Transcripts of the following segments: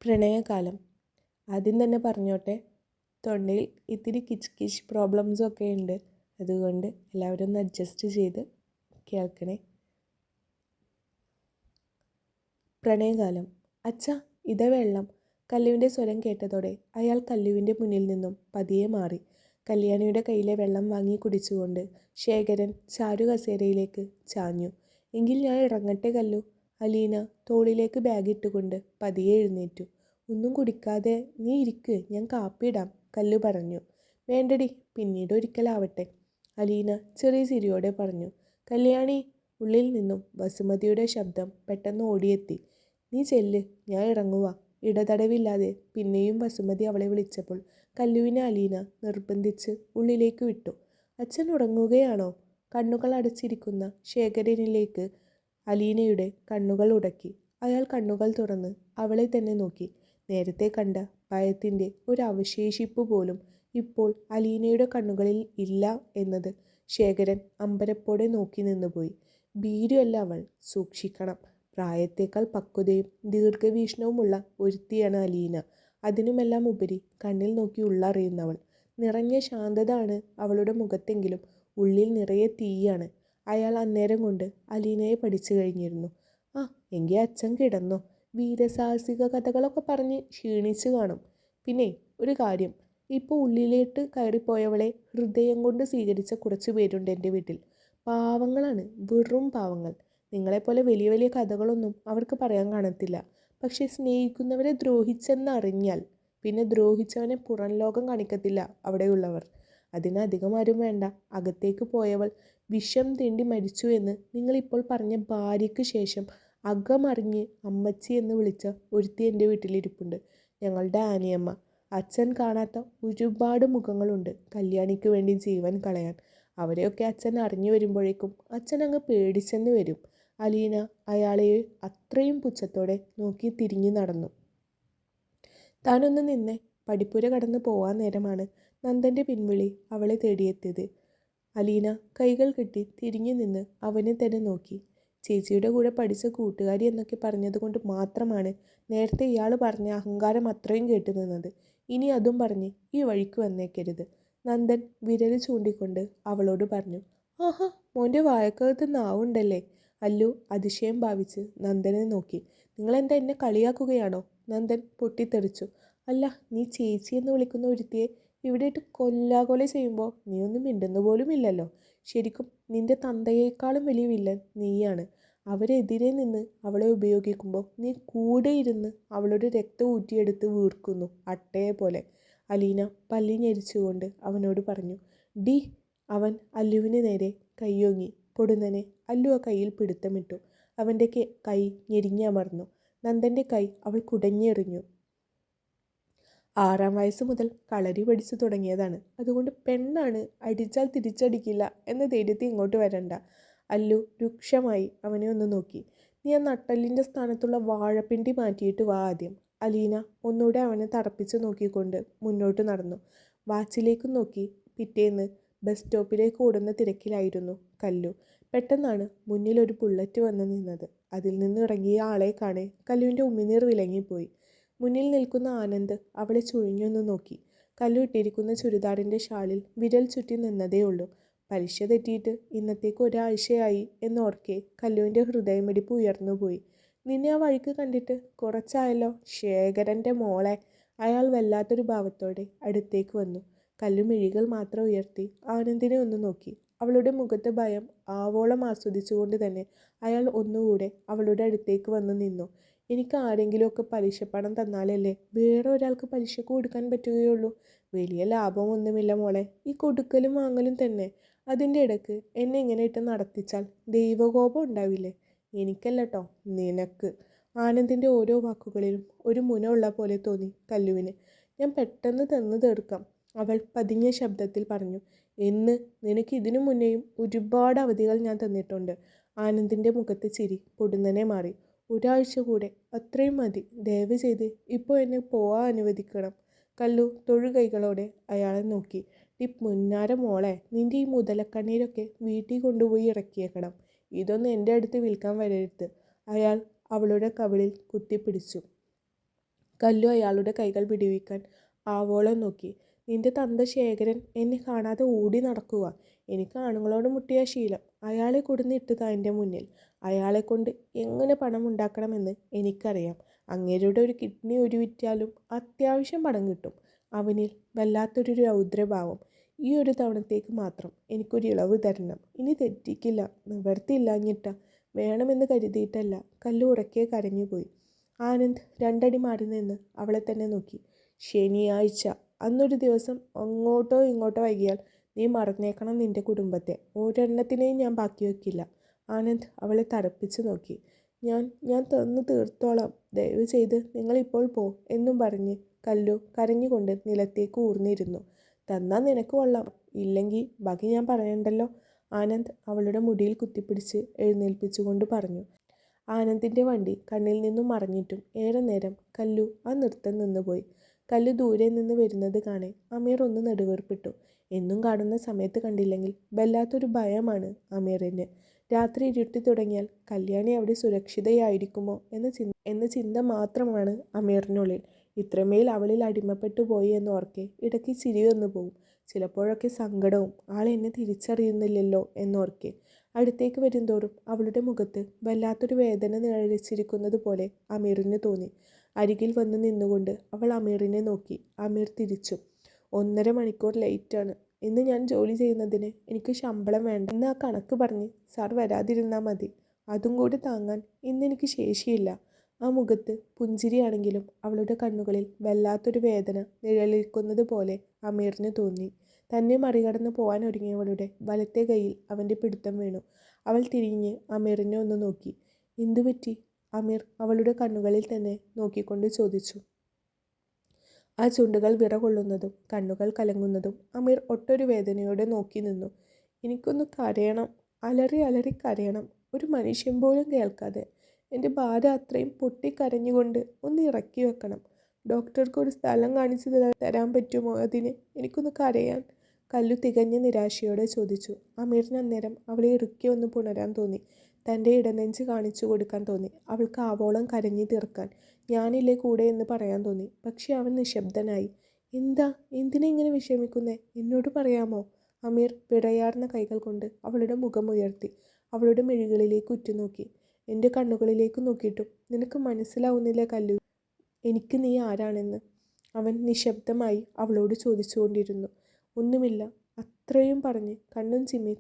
പ്രണയകാലം. ആദ്യം തന്നെ പറഞ്ഞോട്ടെ, തൊണ്ടയിൽ ഇത്തിരി കിച്ച് കിച്ച് പ്രോബ്ലംസൊക്കെ ഉണ്ട്. അതുകൊണ്ട് എല്ലാവരും ഒന്ന് അഡ്ജസ്റ്റ് ചെയ്ത് കേൾക്കണേ. പ്രണയകാലം. അച്ഛാ, ഇതാ വെള്ളം. കല്ലുവിൻ്റെ സ്വരം കേട്ടതോടെ അയാൾ കല്ലുവിൻ്റെ മുന്നിൽ നിന്നും പതിയെ മാറി. കല്യാണിയുടെ കയ്യിലെ വെള്ളം വാങ്ങി കുടിച്ചുകൊണ്ട് ശേഖരൻ ചാരു കസേരയിലേക്ക് ചാഞ്ഞു. എങ്കിൽ ഞാൻ ഇറങ്ങട്ടെ കല്ലു. അലീന തോളിലേക്ക് ബാഗ് ഇട്ടുകൊണ്ട് പതിയെ എഴുന്നേറ്റു. ഒന്നും കുടിക്കാതെ നീ ഇരിക്ക്, ഞാൻ കാപ്പിയിടാം, കല്ലു പറഞ്ഞു. വേണ്ടടി, പിന്നീട് ഒരിക്കലാവട്ടെ, അലീന ചെറിയ ചിരിയോടെ പറഞ്ഞു. കല്യാണി. ഉള്ളിൽ നിന്നും വസുമതിയുടെ ശബ്ദം പെട്ടെന്ന് ഓടിയെത്തി. നീ ചെല്ല്, ഞാൻ ഇറങ്ങുക. ഇടതടവില്ലാതെ പിന്നെയും വസുമതി അവളെ വിളിച്ചപ്പോൾ കല്ലുവിനെ അലീന നിർബന്ധിച്ച് ഉള്ളിലേക്ക് വിട്ടു. അച്ഛൻ ഉറങ്ങുകയാണോ? കണ്ണുകൾ അടച്ചിരിക്കുന്ന ശേഖരനിലേക്ക് അലീനയുടെ കണ്ണുകൾ ഉടക്കി. അയാൾ കണ്ണുകൾ തുറന്ന് അവളെ തന്നെ നോക്കി. നേരത്തെ കണ്ട ഭയത്തിൻ്റെ ഒരു അവശേഷിപ്പ് പോലും ഇപ്പോൾ അലീനയുടെ കണ്ണുകളിൽ ഇല്ല എന്നത് ശേഖരൻ അമ്പരപ്പോടെ നോക്കി നിന്നുപോയി. ഭീരുവല്ല അവൾ, സൂക്ഷിക്കണം. പ്രായത്തേക്കാൾ പക്വതയും ദീർഘവീക്ഷണവുമുള്ള ഒരുത്തിയാണ് അലീന. അതിനുമെല്ലാം ഉപരി കണ്ണിൽ നോക്കി ഉള്ളറിയുന്നവൾ. നിറഞ്ഞ ശാന്തത ആണ് അവളുടെ മുഖത്തെങ്കിലും ഉള്ളിൽ നിറയെ തീയാണ്. അയാൾ അന്നേരം കൊണ്ട് അലീനയെ പഠിച്ചു കഴിഞ്ഞിരുന്നു. ആ, എങ്കിൽ അച്ഛൻ കിടന്നോ. വീരസാഹസിക കഥകളൊക്കെ പറഞ്ഞ് ക്ഷീണിച്ചു കാണും. പിന്നെ ഒരു കാര്യം, ഇപ്പോൾ ഉള്ളിലേട്ട് കയറിപ്പോയവളെ ഹൃദയം കൊണ്ട് സ്വീകരിച്ച കുറച്ച് പേരുണ്ട് എൻ്റെ വീട്ടിൽ. പാവങ്ങളാണ്, വെറും പാവങ്ങൾ. നിങ്ങളെപ്പോലെ വലിയ വലിയ കഥകളൊന്നും അവർക്ക് പറയാൻ കാണത്തില്ല. പക്ഷെ സ്നേഹിക്കുന്നവരെ ദ്രോഹിച്ചെന്നറിഞ്ഞാൽ പിന്നെ ദ്രോഹിച്ചവനെ പുറം ലോകം കാണിക്കത്തില്ല അവിടെയുള്ളവർ. അതിനധികം ആരും വേണ്ട. അകത്തേക്ക് പോയവൾ വിഷം തീണ്ടി മരിച്ചു എന്ന് നിങ്ങളിപ്പോൾ പറഞ്ഞ ഭാര്യയ്ക്ക് ശേഷം അകമറിഞ്ഞ് അമ്മച്ചി എന്ന് വിളിച്ച ഒരുത്തി എൻ്റെ വീട്ടിലിരിപ്പുണ്ട്. ഞങ്ങളുടെ ആനിയമ്മ. അച്ഛൻ കാണാത്ത ഒരുപാട് മുഖങ്ങളുണ്ട് കല്യാണിക്ക് വേണ്ടി ജീവൻ കളയാൻ. അവരെയൊക്കെ അച്ഛൻ അറിഞ്ഞു വരുമ്പോഴേക്കും അച്ഛൻ അങ്ങ് പേടിച്ചെന്ന് വരും. അലീന അയാളെ അത്രയും പുച്ഛത്തോടെ നോക്കി തിരിഞ്ഞു നടന്നു. താനൊന്ന് നിന്നെ. പടിപ്പുര കടന്ന് പോവാൻ നേരമാണ് നന്ദൻ്റെ പിൻവിളി അവളെ തേടിയെത്തിയത്. അലീന കൈകൾ കെട്ടി തിരിഞ്ഞു നിന്ന് അവനെ തന്നെ നോക്കി. ചേച്ചിയുടെ കൂടെ പഠിച്ച കൂട്ടുകാരി എന്നൊക്കെ പറഞ്ഞതുകൊണ്ട് മാത്രമാണ് നേരത്തെ ഇയാൾ പറഞ്ഞ അഹങ്കാരം അത്രയും കേട്ടു നിന്നത്. ഇനി അതും പറഞ്ഞ് ഈ വഴിക്ക് വന്നേക്കരുത്, നന്ദൻ വിരൽ ചൂണ്ടിക്കൊണ്ട് അവളോട് പറഞ്ഞു. ആഹാ, മോൻ്റെ വായക്കകത്ത് നാവുണ്ടല്ലേ? അല്ലു അതിശയം ഭാവിച്ച് നന്ദനെ നോക്കി. നിങ്ങളെന്താ എന്നെ കളിയാക്കുകയാണോ? നന്ദൻ പൊട്ടിത്തെറിച്ചു. അല്ല, നീ ചേച്ചി എന്ന് വിളിക്കുന്ന ഒരുത്തിയെ ഇവിടെ ഇട്ട് കൊല്ലാകൊല ചെയ്യുമ്പോൾ നീ ഒന്നും മിണ്ടുന്ന പോലും ഇല്ലല്ലോ. ശരിക്കും നിന്റെ തന്തയേക്കാളും വലിയ വില്ലൻ നീയാണ്. അവരെതിരെ നിന്ന് അവളെ ഉപയോഗിക്കുമ്പോൾ നീ കൂടെ ഇരുന്ന് അവളുടെ രക്തം ഊറ്റിയെടുത്ത് വീർക്കുന്നു അട്ടയെ പോലെ, അലീന പല്ലി ഞെരിച്ചുകൊണ്ട് അവനോട് പറഞ്ഞു. ഡി. അവൻ അല്ലുവിന് നേരെ കൈയോങ്ങി. പൊടുന്നനെ അല്ലു ആ കൈയിൽ പിടുത്തമിട്ടു. അവൻ്റെ കൈ ഞെരിഞ്ഞമർന്നു. നന്ദൻ്റെ കൈ അവൾ കുടഞ്ഞെറിഞ്ഞു. 6-ാം വയസ്സ് മുതൽ കളരി പഠിച്ചു തുടങ്ങിയതാണ്. അതുകൊണ്ട് പെണ്ണാണ്, അടിച്ചാൽ തിരിച്ചടിക്കില്ല എന്ന ധൈര്യത്തിൽ ഇങ്ങോട്ട് വരണ്ട. അല്ലു രൂക്ഷമായി അവനെ ഒന്ന് നോക്കി. നീ ആ നട്ടലിൻ്റെ സ്ഥാനത്തുള്ള വാഴപ്പിണ്ടി മാറ്റിയിട്ട് വാ ആദ്യം. അലീന ഒന്നുകൂടെ അവനെ തറപ്പിച്ച് നോക്കിക്കൊണ്ട് മുന്നോട്ട് നടന്നു. വാച്ചിലേക്കും നോക്കി. പിറ്റേന്ന് ബസ് സ്റ്റോപ്പിലേക്ക് ഓടുന്ന തിരക്കിലായിരുന്നു കല്ലു. പെട്ടെന്നാണ് മുന്നിൽ ഒരു ബുള്ളറ്റ് വന്ന് നിന്നത്. അതിൽ നിന്ന് ഇറങ്ങിയ ആളെ കാണെ കല്ലുവിൻ്റെ ഉമിനീർ വിലങ്ങിപ്പോയി. മുന്നിൽ നിൽക്കുന്ന ആനന്ദ് അവളെ ചുഴിഞ്ഞൊന്ന് നോക്കി. കല്ലു ഇട്ടിരിക്കുന്ന ചുരിദാറിൻ്റെ ഷാളിൽ വിരൽ ചുറ്റി നിന്നതേ ഉള്ളൂ. പലിശ തെറ്റിയിട്ട് ഇന്നത്തേക്ക് ഒരാഴ്ചയായി എന്നോർക്കെ കല്ലുവിൻ്റെ ഹൃദയമിടിപ്പ് ഉയർന്നുപോയി. നിന്നെ ആ വഴിക്ക് കണ്ടിട്ട് കുറച്ചായല്ലോ. ശേഖരൻ്റെ മോളെ. അയാൾ വല്ലാത്തൊരു ഭാവത്തോടെ അടുത്തേക്ക് വന്നു. കല്ലു മിഴികൾ മാത്രം ഉയർത്തി ആനന്ദിനെ ഒന്ന് നോക്കി. അവളുടെ മുഖത്തെ ഭയം ആവോളം ആസ്വദിച്ചുകൊണ്ട് തന്നെ അയാൾ ഒന്നുകൂടെ അവളുടെ അടുത്തേക്ക് വന്ന് നിന്നു. എനിക്ക് ആരെങ്കിലുമൊക്കെ പലിശപ്പണം തന്നാലല്ലേ വേറെ ഒരാൾക്ക് പലിശക്ക് കൊടുക്കാൻ പറ്റുകയുള്ളൂ. വലിയ ലാഭമൊന്നുമില്ല മോളെ, ഈ കൊടുക്കലും വാങ്ങലും തന്നെ. അതിൻ്റെ ഇടയ്ക്ക് എന്നെ ഇങ്ങനെ ഇട്ട് നടത്തിച്ചാൽ ദൈവകോപം ഉണ്ടാവില്ലേ? എനിക്കല്ല കേട്ടോ, നിനക്ക്. ആനന്ദിൻ്റെ ഓരോ വാക്കുകളിലും ഒരു മുന ഉള്ള പോലെ തോന്നി കല്ലുവിന്. ഞാൻ പെട്ടെന്ന് തന്നു തീർക്കാം, അവൾ പതിഞ്ഞ ശബ്ദത്തിൽ പറഞ്ഞു. എന്ന് നിനക്ക് ഇതിനു മുന്നേയും ഒരുപാട് അവധികൾ ഞാൻ തന്നിട്ടുണ്ട്. ആനന്ദിൻ്റെ മുഖത്ത് ചിരി പൊടുന്നനെ മാറി. ഒരാഴ്ച കൂടെ, അത്രയും മതി. ദയവ് ചെയ്ത് ഇപ്പോൾ എന്നെ പോവാൻ അനുവദിക്കണം. കല്ലു തൊഴുകൈകളോടെ അയാളെ നോക്കി. ഈ മുന്നാര മോളെ, നിന്റെ ഈ മുതലക്കണ്ണീരൊക്കെ വീട്ടിൽ കൊണ്ടുപോയി ഇറക്കിയേക്കണം. ഇതൊന്നും എൻ്റെ അടുത്ത് വിൽക്കാൻ വരരുത്. അയാൾ അവളുടെ കവിളിൽ കുത്തിപ്പിടിച്ചു. കല്ലു അയാളുടെ കൈകൾ വിടുവിക്കാൻ ആവോളം നോക്കി. നിന്റെ തന്ത ശേഖരൻ എന്നെ കാണാതെ ഓടി നടക്കുക. എനിക്ക് ആണുങ്ങളോട് മുട്ടിയ ശീലം. അയാളെ കൊടുന്നിട്ടതാ എൻ്റെ മുന്നിൽ. അയാളെ കൊണ്ട് എങ്ങനെ പണം ഉണ്ടാക്കണമെന്ന് എനിക്കറിയാം. അങ്ങേരുടെ ഒരു കിഡ്നി വിറ്റാലും അത്യാവശ്യം പണം കിട്ടും. അവനിൽ വല്ലാത്തൊരു രൗദ്രഭാവം. ഈ ഒരു തവണത്തേക്ക് മാത്രം എനിക്കൊരു ഇളവ് തരണം. ഇനി തെറ്റിക്കില്ല. നിവർത്തിയില്ലാഞ്ഞിട്ട. വേണമെന്ന് കരുതിയിട്ടല്ല. കല്ലു ഉറക്കെ കരഞ്ഞുപോയി. ആനന്ദ് രണ്ടടി മാറി നിന്ന് അവളെ തന്നെ നോക്കി. ശനിയാഴ്ച അന്നൊരു ദിവസം അങ്ങോട്ടോ ഇങ്ങോട്ടോ വൈകിയാൽ നീ മറന്നേക്കണം നിന്റെ കുടുംബത്തെ. ഒരെണ്ണത്തിനെയും ഞാൻ ബാക്കി വയ്ക്കില്ല. ആനന്ദ് അവളെ തറപ്പിച്ച് നോക്കി. ഞാൻ തന്നു തീർത്തോളാം. ദയവ് ചെയ്ത് നിങ്ങളിപ്പോൾ പോ എന്നും പറഞ്ഞ് കല്ലു കരഞ്ഞുകൊണ്ട് നിലത്തേക്ക് ഊർന്നിരുന്നു. തന്നാ നിനക്ക് കൊള്ളാം, ഇല്ലെങ്കിൽ ബാക്കി ഞാൻ പറയണ്ടല്ലോ. ആനന്ദ് അവളുടെ മുടിയിൽ കുത്തിപ്പിടിച്ച് എഴുന്നേൽപ്പിച്ചുകൊണ്ട് പറഞ്ഞു. ആനന്ദിൻ്റെ വണ്ടി കണ്ണിൽ നിന്നും മറഞ്ഞിട്ടും ഏറെ നേരം കല്ലു ആ നൃത്തം നിന്നുപോയി. കല്ലു ദൂരെ നിന്ന് വരുന്നത് കാണെ അമീർ ഒന്ന് നെടുവേർപ്പെട്ടു. എന്നും കാണുന്ന സമയത്ത് കണ്ടില്ലെങ്കിൽ വല്ലാത്തൊരു ഭയമാണ് അമീറിന്. രാത്രി ഇരുട്ടി തുടങ്ങിയാൽ കല്യാണി അവിടെ സുരക്ഷിതയായിരിക്കുമോ എന്ന ചിന്ത മാത്രമാണ് അമീറിനുള്ളിൽ. ഇത്രമേൽ അവളിൽ അടിമപ്പെട്ടു പോയി എന്നോർക്കെ ഇടയ്ക്ക് ചിരി വന്നു പോവും. ചിലപ്പോഴൊക്കെ സങ്കടവും, ആൾ എന്നെ തിരിച്ചറിയുന്നില്ലല്ലോ എന്നോർക്കെ. അടുത്തേക്ക് വരുംതോറും അവളുടെ മുഖത്ത് വല്ലാത്തൊരു വേദന നിഴലിച്ചിരിക്കുന്നത് പോലെ അമീറിന് തോന്നി. അരികിൽ വന്ന് നിന്നുകൊണ്ട് അവൾ അമീറിനെ നോക്കി. അമീർ തിരിച്ചു. 1.5 മണിക്കൂർ ലേറ്റാണ്. ഇന്ന് ഞാൻ ജോലി ചെയ്യുന്നതിന് എനിക്ക് ശമ്പളം വേണ്ട എന്ന് ആ കണക്ക് പറഞ്ഞ് സാർ വരാതിരുന്നാൽ മതി. അതും കൂടി താങ്ങാൻ ഇന്നെനിക്ക് ശേഷിയില്ല. ആ മുഖത്ത് പുഞ്ചിരിയാണെങ്കിലും അവളുടെ കണ്ണുകളിൽ വല്ലാത്തൊരു വേദന നിഴലിക്കുന്നത് പോലെ അമീറിന് തോന്നി. തന്നെ മറികടന്ന് പോവാൻ ഒരുങ്ങിയവളുടെ വലത്തെ കൈയിൽ അവൻ്റെ പിടുത്തം വീണു. അവൾ തിരിഞ്ഞ് അമീറിനെ ഒന്ന് നോക്കി. എന്തുപറ്റി? അമീർ അവളുടെ കണ്ണുകളിൽ തന്നെ നോക്കിക്കൊണ്ട് ചോദിച്ചു. ആ ചുണ്ടുകൾ വിറകൊള്ളുന്നതും കണ്ണുകൾ കലങ്ങുന്നതും അമീർ ഒട്ടൊരു വേദനയോടെ നോക്കി നിന്നു. എനിക്കൊന്ന് കരയണം, അലറി അലറി കരയണം, ഒരു മനുഷ്യൻ പോലും കേൾക്കാതെ. എൻ്റെ ഭാര്യ അത്രയും പൊട്ടിക്കരഞ്ഞുകൊണ്ട് ഒന്ന് ഇറക്കി വെക്കണം. ഡോക്ടർക്ക് ഒരു സ്ഥലം കാണിച്ചു തരാൻ പറ്റുമോ? അതിന് എനിക്കൊന്ന് കരയാൻ. കല്ലു തികഞ്ഞ നിരാശയോടെ ചോദിച്ചു. അമീറിന് അന്നേരം അവളെ ഇറുക്കി ഒന്ന് പുണരാൻ തോന്നി. തൻ്റെ ഇടനെഞ്ച് കാണിച്ചു കൊടുക്കാൻ തോന്നി. അവൾക്ക് ആവോളം കരഞ്ഞു തീർക്കാൻ. ഞാനില്ലേ കൂടെ എന്ന് പറയാൻ തോന്നി. പക്ഷെ അവൻ നിശബ്ദനായി. എന്തിനാ ഇങ്ങനെ വിഷമിക്കുന്നേ? എന്നോട് പറയാമോ? അമീർ വിറയാർന്ന കൈകൾ കൊണ്ട് അവളുടെ മുഖം ഉയർത്തി അവളുടെ മിഴികളിലേക്ക് ഉറ്റുനോക്കി. എൻ്റെ കണ്ണുകളിലേക്ക് നോക്കിയിട്ടും നിനക്ക് മനസ്സിലാവുന്നില്ല കല്ലു, എനിക്ക് നീ ആരാണെന്ന്. അവൻ നിശബ്ദമായി അവളോട് ചോദിച്ചുകൊണ്ടിരുന്നു. ഒന്നുമില്ല, അത്രയും പറഞ്ഞ് കണ്ണും ചിമ്മി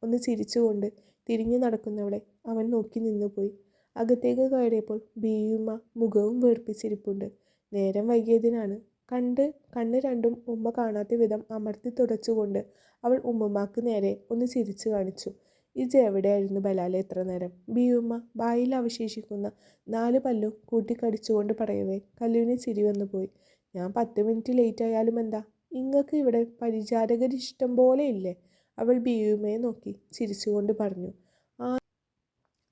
ഒന്ന് ചിരിച്ചുകൊണ്ട് തിരിഞ്ഞു നടക്കുന്നവളെ അവൻ നോക്കി നിന്നുപോയി. അകത്തേക്ക് കയറിയപ്പോൾ ബിയുമ്മ മുഖവും വീർപ്പിച്ചിരിപ്പുണ്ട്. നേരം വൈകിയതിനാണ്. കണ്ണ് രണ്ടും ഉമ്മ കാണാത്ത വിധം അമർത്തി തുടച്ചുകൊണ്ട് അവൾ ഉമ്മമാക്ക് നേരെ ഒന്ന് ചിരിച്ചു കാണിച്ചു. ഇജ് എവിടെയായിരുന്നു ബലാലെ എത്ര നേരം? ബിയുമ്മ വായിൽ അവശേഷിക്കുന്ന 4 പല്ലും കൂട്ടിക്കടിച്ചുകൊണ്ട് പറയവേ കല്ലുവിന് ചിരി വന്നു പോയി. ഞാൻ 10 മിനിറ്റ് ലേറ്റ് ആയാലും എന്താ? ഇങ്ങക്ക് ഇവിടെ പരിചാരകരിഷ്ടം പോലെ ഇല്ലേ? അവൾ ബിയുമ്മയെ നോക്കി ചിരിച്ചുകൊണ്ട് പറഞ്ഞു.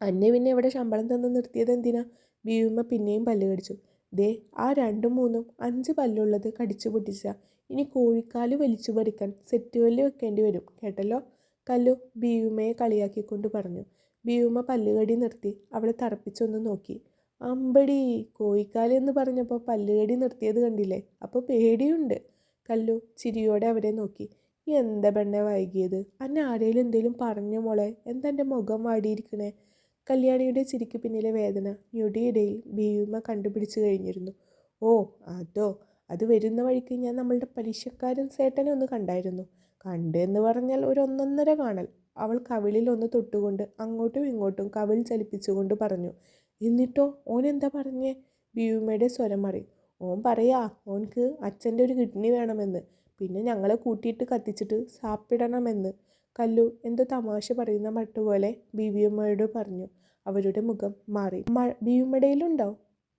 അന്നെ പിന്നെ ഇവിടെ ശമ്പളം തന്ന് നിർത്തിയത് എന്തിനാ? ബിയുമ്മ പിന്നെയും പല്ല് കടിച്ചു. ദേ, ആ 2, 3, 5 പല്ലുള്ളത് കടിച്ചു പൊട്ടിച്ച ഇനി കോഴിക്കാല് വലിച്ചു പറിക്കാൻ സെറ്റ് പല്ല് വെക്കേണ്ടി വരും കേട്ടല്ലോ. കല്ലു ബിയുമ്മയെ കളിയാക്കിക്കൊണ്ട് പറഞ്ഞു. ബിയുമ്മ പല്ലുകടി നിർത്തി അവളെ തറപ്പിച്ചൊന്ന് നോക്കി. അമ്പടി, കോഴിക്കാല് എന്ന് പറഞ്ഞപ്പോൾ പല്ലുകടി നിർത്തിയത് കണ്ടില്ലേ? അപ്പോൾ പേടിയുണ്ട്. കല്ലു ചിരിയോടെ അവരെ നോക്കി. എന്താ പെണ്ണെ വൈകിയത്? അന്നെ ആരേലും എന്തേലും പറഞ്ഞോ മോളെ? എന്താ എൻ്റെ മുഖം വാടിയിരിക്കണേ? കല്യാണിയുടെ ചിരിക്ക് പിന്നിലെ വേദന ഞൊടിയിടയിൽ ബിയുമ്മ കണ്ടുപിടിച്ചു കഴിഞ്ഞിരുന്നു. ഓ അതോ, അത് വരുന്ന വഴിക്ക് ഞാൻ നമ്മളുടെ പലിശക്കാരൻ സേട്ടനെ ഒന്ന് കണ്ടായിരുന്നു. കണ്ടെന്ന് പറഞ്ഞാൽ ഒരു 1.5 കാണൽ. അവൾ കവിളിൽ ഒന്ന് തൊട്ടുകൊണ്ട് അങ്ങോട്ടും ഇങ്ങോട്ടും കവിൾ ചലിപ്പിച്ചുകൊണ്ട് പറഞ്ഞു. എന്നിട്ടോ ഓൻ എന്താ പറഞ്ഞേ? ബിയുമ്മയുടെ സ്വരം മാറി. ഓൻ പറയാ ഓൻക്ക് അച്ഛൻ്റെ ഒരു കിഡ്നി വേണമെന്ന്, പിന്നെ ഞങ്ങളെ കൂട്ടിയിട്ട് കത്തിച്ചിട്ട് സാപ്പിടണമെന്ന്. കല്ലു എന്തോ തമാശ പറയുന്ന മട്ടുപോലെ ബിയുമ്മയോട് പറഞ്ഞു. അവരുടെ മുഖം മാറി. ബിയുമ്മയുടെയിലുണ്ടോ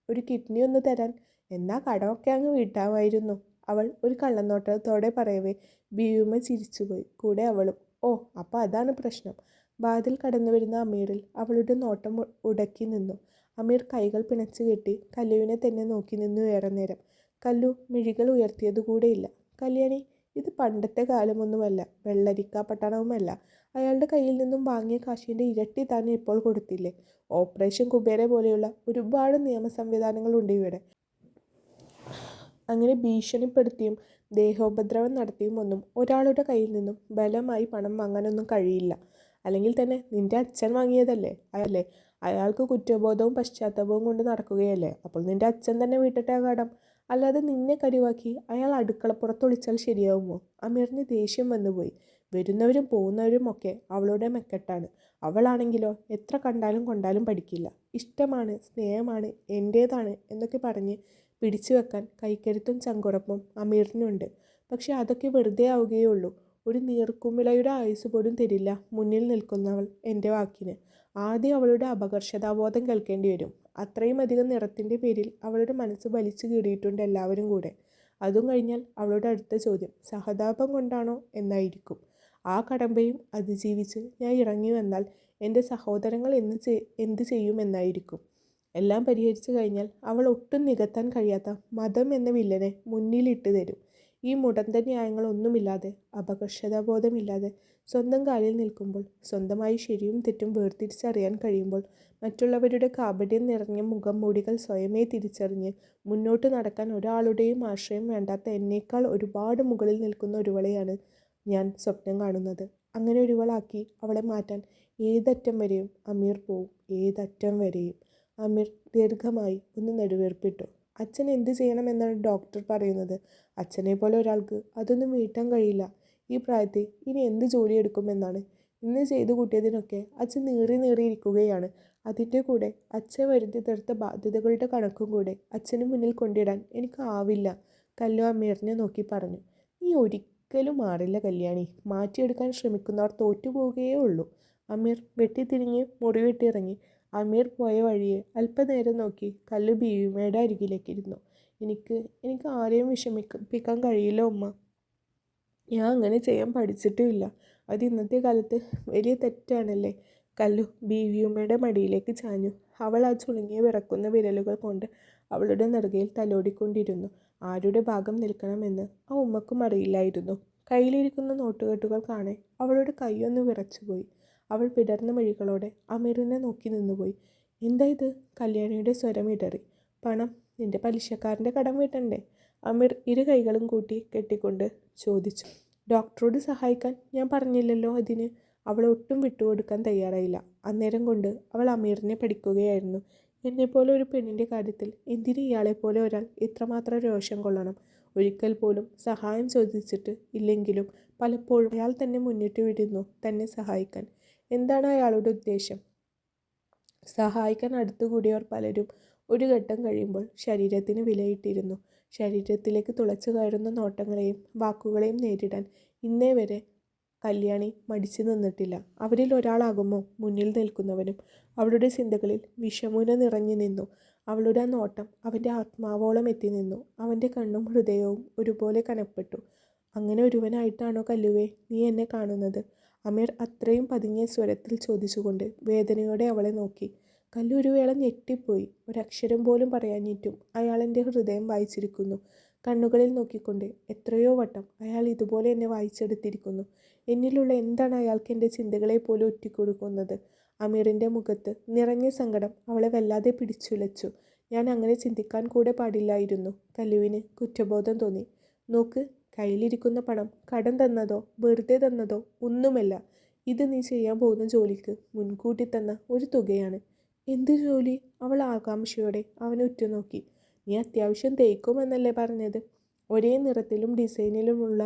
ഒരു കിഡ്നി ഒന്ന് തരാൻ? എന്നാ കടമൊക്കെ അങ്ങ് വീട്ടാമായിരുന്നു. അവൾ ഒരു കള്ളനോട്ടത്തോടെ പറയവേ ബിയുമ്മ ചിരിച്ചുപോയി. കൂടെ അവളും. ഓ, അപ്പോൾ അതാണ് പ്രശ്നം. വാതിൽ കടന്നു വരുന്ന അമീറിൽ അവളുടെ നോട്ടം ഉടക്കി നിന്നു. അമീർ കൈകൾ പിണച്ചു കെട്ടി കല്ലുവിനെ തന്നെ നോക്കി നിന്നു ഏറെ നേരം. കല്ലു മിഴികൾ ഉയർത്തിയതുകൂടെയില്ല. കല്യാണി, ഇത് പണ്ടത്തെ കാലമൊന്നുമല്ല, വെള്ളരിക്ക പട്ടണവുമല്ല. അയാളുടെ കയ്യിൽ നിന്നും വാങ്ങിയ കാശിൻ്റെ ഇരട്ടി താൻ ഇപ്പോൾ കൊടുത്തില്ലേ? ഓപ്പറേഷൻ കുബേര പോലെയുള്ള ഒരുപാട് നിയമ സംവിധാനങ്ങളുണ്ട് ഇവിടെ. അങ്ങനെ ഭീഷണിപ്പെടുത്തിയും ദേഹോപദ്രവം നടത്തിയും ഒന്നും ഒരാളുടെ കയ്യിൽ നിന്നും ബലമായി പണം വാങ്ങാനൊന്നും കഴിയില്ല. അല്ലെങ്കിൽ തന്നെ നിന്റെ അച്ഛൻ വാങ്ങിയതല്ലേ അല്ലേ? അയാൾക്ക് കുറ്റബോധവും പശ്ചാത്താപവും കൊണ്ട് നടക്കുകയല്ലേ? അപ്പോൾ നിന്റെ അച്ഛൻ തന്നെ വീട്ടിട്ട കടം. അല്ലാതെ നിന്നെ കരിവാക്കി അയാൾ അടുക്കളപ്പുറത്ത് ഒളിച്ചാൽ ശരിയാവുമോ? അമീറിന് ദേഷ്യം വന്നുപോയി. വരുന്നവരും പോകുന്നവരും ഒക്കെ അവളുടെ മെക്കെട്ടാണ്. അവളാണെങ്കിലോ എത്ര കണ്ടാലും കൊണ്ടാലും പഠിക്കില്ല. ഇഷ്ടമാണ്, സ്നേഹമാണ്, എൻ്റേതാണ് എന്നൊക്കെ പറഞ്ഞ് പിടിച്ചു വെക്കാൻ കൈക്കരുത്തും ചങ്കുറപ്പും അമീറിനുണ്ട്. പക്ഷെ അതൊക്കെ വെറുതെ ആവുകയുള്ളൂ. ഒരു നീർക്കുമിളയുടെ ആയുസ് പോലും തരില്ല മുന്നിൽ നിൽക്കുന്നവൾ എൻ്റെ വാക്കിന്. ആദ്യം അവളുടെ അപകർഷതാബോധം കേൾക്കേണ്ടി വരും. അത്രയും അധികം നിറത്തിൻ്റെ പേരിൽ അവളുടെ മനസ്സ് വലിച്ചു കീറിയിട്ടുണ്ട് എല്ലാവരും കൂടെ. അതും കഴിഞ്ഞാൽ അവളുടെ അടുത്ത ചോദ്യം സഹതാപം കൊണ്ടാണോ എന്നായിരിക്കും. ആ കടമ്പയും അതിജീവിച്ച് ഞാൻ ഇറങ്ങി വന്നാൽ എൻ്റെ സഹോദരങ്ങൾ എന്ത് ചെയ്യുമെന്നായിരിക്കും. എല്ലാം പരിഹരിച്ചു കഴിഞ്ഞാൽ അവൾ ഒട്ടും നികത്താൻ കഴിയാത്ത മതം എന്ന വില്ലനെ മുന്നിലിട്ട് തരും. ഈ മുടന്ത ന്യായങ്ങളൊന്നുമില്ലാതെ, അപകർഷതാബോധമില്ലാതെ സ്വന്തം കാലിൽ നിൽക്കുമ്പോൾ, സ്വന്തമായി ശരിയും തെറ്റും വേർതിരിച്ചറിയാൻ കഴിയുമ്പോൾ, മറ്റുള്ളവരുടെ കാപട്യം നിറഞ്ഞ മുഖം മൂടികൾ സ്വയമേ തിരിച്ചറിഞ്ഞ് മുന്നോട്ട് നടക്കാൻ ഒരാളുടെയും ആശ്രയം വേണ്ടാത്ത എന്നേക്കാൾ ഒരുപാട് മുകളിൽ നിൽക്കുന്ന ഒരുവളെയാണ് ഞാൻ സ്വപ്നം കാണുന്നത്. അങ്ങനെ ഒരുവളാക്കി അവളെ മാറ്റാൻ ഏതറ്റം വരെയും അമീർ പോവും, ഏതറ്റം വരെയും. അമീർ ദീർഘമായി ഒന്ന് നെടുവീർപ്പിട്ടു. അച്ഛൻ എന്ത് ചെയ്യണമെന്നാണ് ഡോക്ടർ പറയുന്നത്? അച്ഛനെ പോലെ ഒരാൾക്ക് അതൊന്നും വീട്ടാൻ കഴിയില്ല. ഈ പ്രായത്തിൽ ഇനി എന്ത് ജോലി എടുക്കുമെന്നാണ്. ഇന്ന് ചെയ്തു കൂട്ടിയതിനൊക്കെ അച്ഛൻ നീറിയിരിക്കുകയാണ്. അതിൻ്റെ കൂടെ അച്ഛൻ വരുത്തി തീർത്ത ബാധ്യതകളുടെ കണക്കും കൂടെ അച്ഛന് മുന്നിൽ കൊണ്ടിടാൻ എനിക്ക് ആവില്ല. കല്ലു അമീറിനെ നോക്കി പറഞ്ഞു. നീ ഒരിക്കലും മാറില്ല കല്യാണി. മാറ്റിയെടുക്കാൻ ശ്രമിക്കുന്നവർ തോറ്റുപോവുകയേ ഉള്ളൂ. അമീർ വെട്ടിത്തിരിഞ്ഞ് മുറി വെട്ടിയിറങ്ങി. അമീർ പോയ വഴിയെ അല്പനേരം നോക്കി കല്ലു ബീവിമയുടെ അരികിലേക്കിരുന്നു. എനിക്ക് ആരെയും വിഷമിപ്പിക്കാൻ കഴിയില്ല ഉമ്മ. ഞാൻ അങ്ങനെ ചെയ്യാൻ പഠിച്ചിട്ടുമില്ല. അത് ഇന്നത്തെ കാലത്ത് വലിയ തെറ്റാണല്ലേ? കല്ലു ബീവിയുമ്മയുടെ മടിയിലേക്ക് ചാഞ്ഞു. അവൾ ആ ചുളുങ്ങിയ വിറക്കുന്ന വിരലുകൾ കൊണ്ട് അവളുടെ നെറുകയിൽ തലോടിക്കൊണ്ടിരുന്നു. ആരുടെ ഭാഗം നിൽക്കണമെന്ന് ആ ഉമ്മക്കും അറിയില്ലായിരുന്നു. കയ്യിലിരിക്കുന്ന നോട്ടുകെട്ടുകൾ കാണെ അവളുടെ കൈയൊന്ന് വിറച്ചുപോയി. അവൾ പിടർന്ന മിഴികളോടെ അമീറിനെ നോക്കി നിന്നുപോയി. എന്താ ഇത്? കല്യാണിയുടെ സ്വരം ഇടറി. പണം, നിന്റെ പലിശക്കാരൻ്റെ കടം വീട്ടണ്ടേ? അമീർ ഇരു കൈകളും കൂട്ടി കെട്ടിക്കൊണ്ട് ചോദിച്ചു. ഡോക്ടറോട് സഹായിക്കാൻ ഞാൻ പറഞ്ഞില്ലല്ലോ അതിന്. അവൾ ഒട്ടും വിട്ടുകൊടുക്കാൻ തയ്യാറായില്ല. അന്നേരം കൊണ്ട് അവൾ അമീറിനെ പഠിക്കുകയായിരുന്നു. എന്നെപ്പോലെ ഒരു പെണ്ണിൻ്റെ കാര്യത്തിൽ എന്തിന് ഇയാളെപ്പോലെ ഒരാൾ ഇത്രമാത്രം രോഷം കൊള്ളണം? ഒരിക്കൽ പോലും സഹായം ചോദിച്ചിട്ട് ഇല്ലെങ്കിലും പലപ്പോഴും അയാൾ തന്നെ മുന്നിട്ട് വിടുന്നു തന്നെ സഹായിക്കാൻ. എന്താണ് അയാളുടെ ഉദ്ദേശം? സഹായിക്കാൻ അടുത്തുകൂടിയവർ പലരും ഒരു ഘട്ടം കഴിയുമ്പോൾ ശരീരത്തിന് വിലയിട്ടിരുന്നു. ശരീരത്തിലേക്ക് തുളച്ചു കയറുന്ന നോട്ടങ്ങളെയും വാക്കുകളെയും നേരിടാൻ ഇന്നേ വരെ കല്യാണി മടിച്ചു നിന്നിട്ടില്ല. അവരിൽ ഒരാളാകുമോ മുന്നിൽ നിൽക്കുന്നവനും? അവളുടെ ചിന്തകളിൽ വിഷമുന നിറഞ്ഞു നിന്നു. അവളുടെ ആ നോട്ടം അവൻ്റെ ആത്മാവോളം എത്തി നിന്നു. അവൻ്റെ കണ്ണും ഹൃദയവും ഒരുപോലെ കനപ്പെട്ടു. അങ്ങനെ ഒരുവനായിട്ടാണോ കല്ലുവേ നീ എന്നെ കാണുന്നത്? അമീർ അത്രയും പതുങ്ങിയ സ്വരത്തിൽ ചോദിച്ചുകൊണ്ട് വേദനയോടെ അവളെ നോക്കി. കല്ലു ഒരു വേള ഞെട്ടിപ്പോയി. ഒരക്ഷരം പോലും പറയാഞ്ഞിട്ടും അയാൾ എൻ്റെ ഹൃദയം വായിച്ചിരിക്കുന്നു. കണ്ണുകളിൽ നോക്കിക്കൊണ്ട് എത്രയോ വട്ടം അയാൾ ഇതുപോലെ എന്നെ വായിച്ചെടുത്തിരിക്കുന്നു. എന്നിലുള്ള എന്താണ് അയാൾക്ക് എൻ്റെ ചിന്തകളെ പോലെ ഒറ്റിക്കൊടുക്കുന്നത്? അമീറിൻ്റെ മുഖത്ത് നിറഞ്ഞ സങ്കടം അവളെ വല്ലാതെ പിടിച്ചുലച്ചു. ഞാൻ അങ്ങനെ ചിന്തിക്കാൻ കൂടെ പാടില്ലായിരുന്നു. കല്ലുവിന് കുറ്റബോധം തോന്നി. നോക്ക്, കയ്യിലിരിക്കുന്ന പണം കടം തന്നതോ വെറുതെ തന്നതോ ഒന്നുമല്ല. ഇത് നീ ചെയ്യാൻ പോകുന്ന ജോലിക്ക് മുൻകൂട്ടി തന്ന ഒരു തുകയാണ്. എന്ത് ജോലി? അവൾ ആകാംക്ഷയോടെ അവനെ ഉറ്റുനോക്കി. നീ അത്യാവശ്യം തേക്കുമെന്നല്ലേ പറഞ്ഞത്? ഒരേ നിറത്തിലും ഡിസൈനിലുമുള്ള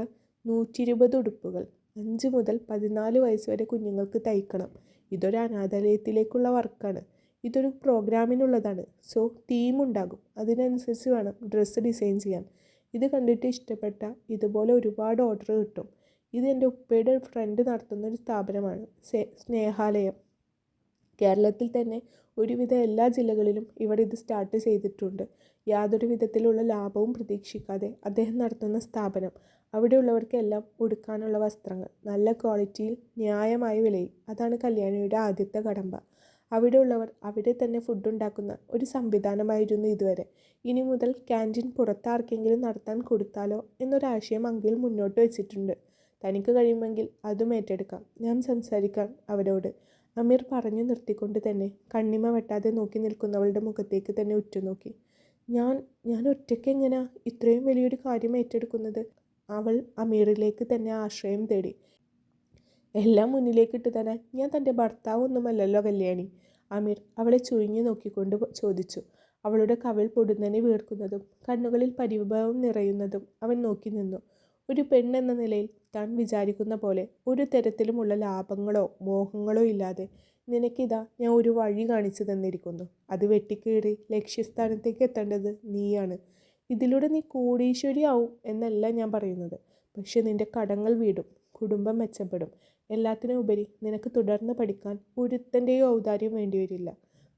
120 ഉടുപ്പുകൾ 5 മുതൽ 14 വയസ്സ് വരെ കുഞ്ഞുങ്ങൾക്ക് തയ്ക്കണം. ഇതൊരു അനാഥാലയത്തിലേക്കുള്ള വർക്കാണ്. ഇതൊരു പ്രോഗ്രാമിനുള്ളതാണ്. സോ തീമുണ്ടാകും. അതിനനുസരിച്ച് വേണം ഡ്രസ്സ് ഡിസൈൻ ചെയ്യാൻ. ഇത് കണ്ടിട്ട് ഇഷ്ടപ്പെട്ട ഇതുപോലെ ഒരുപാട് ഓർഡർ കിട്ടും. ഇത് എൻ്റെ ഉപ്പയുടെ ഫ്രണ്ട് നടത്തുന്ന ഒരു സ്ഥാപനമാണ്, സ്നേഹാലയം. കേരളത്തിൽ തന്നെ ഒരുവിധ എല്ലാ ജില്ലകളിലും ഇവിടെ ഇത് സ്റ്റാർട്ട് ചെയ്തിട്ടുണ്ട്. യാതൊരു വിധത്തിലുള്ള ലാഭവും പ്രതീക്ഷിക്കാതെ അദ്ദേഹം നടത്തുന്ന സ്ഥാപനം. അവിടെയുള്ളവർക്കെല്ലാം ഉടുക്കാനുള്ള വസ്ത്രങ്ങൾ നല്ല ക്വാളിറ്റിയിൽ ന്യായമായ വിലയിൽ. അതാണ് കല്യാണിയുടെ ആദ്യത്തെ കടമ്പ. അവിടെയുള്ളവർ അവിടെ തന്നെ ഫുഡ് ഉണ്ടാക്കുന്ന ഒരു സംവിധാനമായിരുന്നു ഇതുവരെ. ഇനി മുതൽ ക്യാൻറ്റീൻ പുറത്താർക്കെങ്കിലും നടത്താൻ കൊടുത്താലോ എന്നൊരാശയം അങ്കിൾ മുന്നോട്ട് വെച്ചിട്ടുണ്ട്. തനിക്ക് കഴിയുമെങ്കിൽ അതും ഏറ്റെടുക്കാം. ഞാൻ സംസാരിക്കാം അവരോട്. അമീർ പറഞ്ഞു നിർത്തിക്കൊണ്ട് തന്നെ കണ്ണിമ വെട്ടാതെ നോക്കി നിൽക്കുന്നവളുടെ മുഖത്തേക്ക് തന്നെ ഉറ്റുനോക്കി. ഞാൻ ഞാൻ ഒറ്റയ്ക്ക് എങ്ങനെയാ ഇത്രയും വലിയൊരു കാര്യം ഏറ്റെടുക്കുന്നത്? അവൾ അമീറിലേക്ക് തന്നെ ആശ്രയം തേടി. എല്ലാം മുന്നിലേക്ക് ഇട്ട് തരാൻ ഞാൻ തൻ്റെ ഭർത്താവൊന്നുമല്ലല്ലോ കല്യാണി. അമീർ അവളെ ചുഴിഞ്ഞു നോക്കിക്കൊണ്ട് ചോദിച്ചു. അവളുടെ കവിൾ പൊടുന്നനെ വീർക്കുന്നതും കണ്ണുകളിൽ പരിഭവം നിറയുന്നതും അവൻ നോക്കി നിന്നു. ഒരു പെണ്ണെന്ന നിലയിൽ താൻ വിചാരിക്കുന്ന പോലെ ഒരു തരത്തിലുമുള്ള ലാഭങ്ങളോ മോഹങ്ങളോ ഇല്ലാതെ നിനക്കിതാ ഞാൻ ഒരു വഴി കാണിച്ചു തന്നിരിക്കുന്നു. അത് വെട്ടിക്കീറി ലക്ഷ്യസ്ഥാനത്തേക്ക് എത്തേണ്ടത് നീയാണ്. ഇതിലൂടെ നീ കോടീശ്വരിയാവും എന്നല്ല ഞാൻ പറയുന്നത്. പക്ഷെ നിന്റെ കടങ്ങൾ വീടും, കുടുംബം മെച്ചപ്പെടും. എല്ലാത്തിനും ഉപരി നിനക്ക് തുടർന്ന് പഠിക്കാൻ ഒരുത്തൻ്റെയോ ഔദാര്യം വേണ്ടിവരില്ല.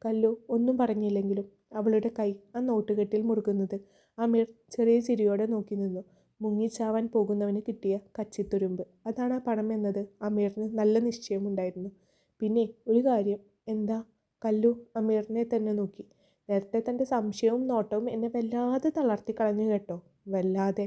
കല്ലു ഒന്നും പറഞ്ഞില്ലെങ്കിലും അവളുടെ കൈ ആ നോട്ടുകെട്ടിൽ മുറുകുന്നത് അമീർ ചെറിയ ചിരിയോടെ നോക്കി നിന്നു. മുങ്ങിച്ചാവാൻ പോകുന്നവന് കിട്ടിയ കച്ചിത്തുരുമ്പ്. അതാണ് ആ പണം എന്നത് അമീറിന് നല്ല നിശ്ചയമുണ്ടായിരുന്നു. പിന്നെ ഒരു കാര്യം. എന്താ? കല്ലു അമീറിനെ തന്നെ നോക്കി. നേരത്തെ തൻ്റെ സംശയവും നോട്ടവും എന്നെ വല്ലാതെ തളർത്തി കളഞ്ഞു കേട്ടോ. വല്ലാതെ.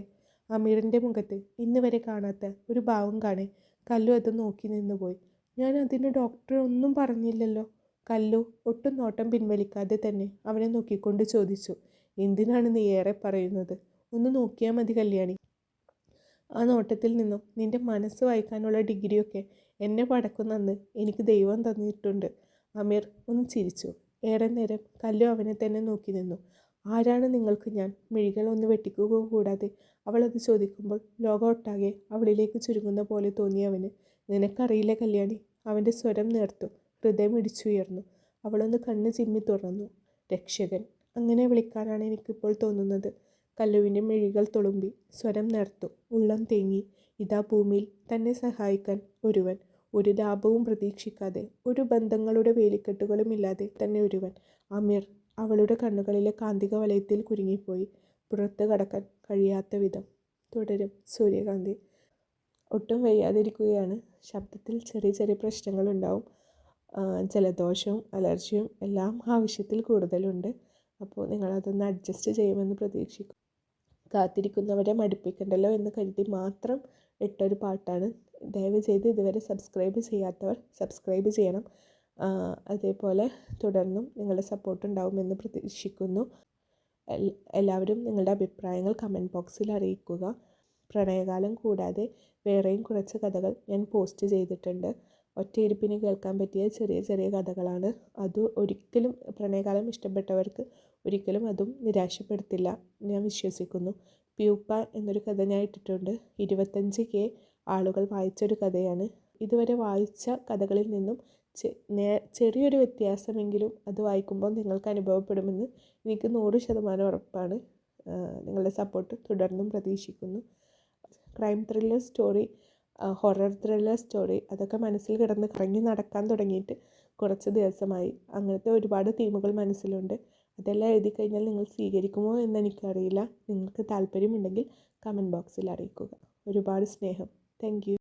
അമീറിൻ്റെ മുഖത്ത് ഇന്ന് വരെ കാണാത്ത ഒരു ഭാവം കാണെ കല്ലു അത് നോക്കി നിന്നുപോയി. ഞാൻ അതിന് ഡോക്ടറെ ഒന്നും പറഞ്ഞില്ലല്ലോ. കല്ലു ഒട്ടും നോട്ടം പിൻവലിക്കാതെ തന്നെ അവനെ നോക്കിക്കൊണ്ട് ചോദിച്ചു. എന്തിനാണ് നീ ഏറെ പറയുന്നത്? ഒന്ന് നോക്കിയാൽ മതി കല്യാണി. ആ നോട്ടത്തിൽ നിന്നും നിന്റെ മനസ്സ് വായിക്കാനുള്ള ഡിഗ്രിയൊക്കെ എന്നെ പടക്കുന്നന്ന് എനിക്ക് ദൈവം തന്നിട്ടുണ്ട്. അമീർ ഒന്ന് ചിരിച്ചു. ഏറെ നേരം കല്ലു അവനെ തന്നെ നോക്കി നിന്നു. ആരാണ് നിങ്ങൾക്ക് ഞാൻ? മിഴികൾ ഒന്ന് വെട്ടിക്കുക കൂടാതെ അവൾ അത് ചോദിക്കുമ്പോൾ ലോകമൊട്ടാകെ അവളിലേക്ക് ചുരുങ്ങുന്ന പോലെ തോന്നിയവന്. നിനക്കറിയില്ല കല്യാണി. അവൻ്റെ സ്വരം നേർത്തു. ഹൃദയം ഇടിച്ചുയർന്നു. അവളൊന്ന് കണ്ണ് ചിമ്മി തുറന്നു. രക്ഷകൻ, അങ്ങനെ വിളിക്കാനാണ് എനിക്കിപ്പോൾ തോന്നുന്നത്. കല്ലുവിൻ്റെ മിഴികൾ തുളുമ്പി. സ്വരം നേർത്തു. ഉള്ളം തേങ്ങി. ഇതാ ഭൂമിയിൽ തന്നെ സഹായിക്കാൻ ഒരുവൻ. ഒരു ലാഭവും പ്രതീക്ഷിക്കാതെ, ഒരു ബന്ധങ്ങളുടെ വേലിക്കെട്ടുകളുമില്ലാതെ തന്നെ ഒരുവൻ. അമീർ അവളുടെ കണ്ണുകളിലെ കാന്തിക വലയത്തിൽ കുരുങ്ങിപ്പോയി. പുറത്ത് കടക്കാൻ കഴിയാത്ത വിധം. തുടരും സൂര്യകാന്തി. ഒട്ടും വയ്യാതിരിക്കുകയാണ്. ശബ്ദത്തിൽ ചെറിയ ചെറിയ പ്രശ്നങ്ങളുണ്ടാവും. ജലദോഷവും അലർജിയും എല്ലാം ആവശ്യത്തിൽ കൂടുതലുണ്ട്. അപ്പോൾ നിങ്ങളതൊന്ന് അഡ്ജസ്റ്റ് ചെയ്യുമെന്ന് പ്രതീക്ഷിക്കും. കാത്തിരിക്കുന്നവരെ മടുപ്പിക്കണ്ടല്ലോ എന്ന് കരുതി മാത്രം ഇട്ടൊരു പാട്ടാണ്. ദയവ് ചെയ്ത് ഇതുവരെ സബ്സ്ക്രൈബ് ചെയ്യാത്തവർ സബ്സ്ക്രൈബ് ചെയ്യണം. അതേപോലെ തുടർന്നും നിങ്ങളുടെ സപ്പോർട്ട് ഉണ്ടാവുമെന്ന് പ്രതീക്ഷിക്കുന്നു. എല്ലാവരും നിങ്ങളുടെ അഭിപ്രായങ്ങൾ കമൻറ്റ് ബോക്സിൽ അറിയിക്കുക. പ്രണയകാലം കൂടാതെ വേറെയും കുറച്ച് കഥകൾ ഞാൻ പോസ്റ്റ് ചെയ്തിട്ടുണ്ട്. ഒറ്റയിരുപ്പിന് കേൾക്കാൻ പറ്റിയ ചെറിയ ചെറിയ കഥകളാണ്. അത് ഒരിക്കലും പ്രണയകാലം ഇഷ്ടപ്പെട്ടവർക്ക് ഒരിക്കലും അതും നിരാശപ്പെടുത്തില്ല ഞാൻ വിശ്വസിക്കുന്നു. പ്യൂപ്പ എന്നൊരു കഥ ഞാൻ ഇട്ടിട്ടുണ്ട്. 25K ആളുകൾ വായിച്ചൊരു കഥയാണ്. ഇതുവരെ വായിച്ച കഥകളിൽ നിന്നും ചെറിയൊരു വ്യത്യാസമെങ്കിലും അത് വായിക്കുമ്പോൾ നിങ്ങൾക്ക് അനുഭവപ്പെടുമെന്ന് എനിക്ക് 100% ഉറപ്പാണ്. നിങ്ങളുടെ സപ്പോർട്ട് തുടർന്നും പ്രതീക്ഷിക്കുന്നു. Crime thriller story, horror thriller story അതൊക്കെ മനസ്സിൽ കിടന്ന് കറങ്ങി നടക്കാൻ തുടങ്ങിയിട്ട് കുറച്ച് ദിവസമായി. അങ്ങനത്തെ ഒരുപാട് തീമുകൾ മനസ്സിലുണ്ട്. അതെല്ലാം എഴുതി കഴിഞ്ഞാൽ നിങ്ങൾ സ്വീകരിക്കുമോ എന്ന് എനിക്കറിയില്ല. നിങ്ങൾക്ക് താല്പര്യമുണ്ടെങ്കിൽ കമൻറ്റ് ബോക്സിൽ അറിയിക്കുക. ഒരുപാട് സ്നേഹം. Thank you.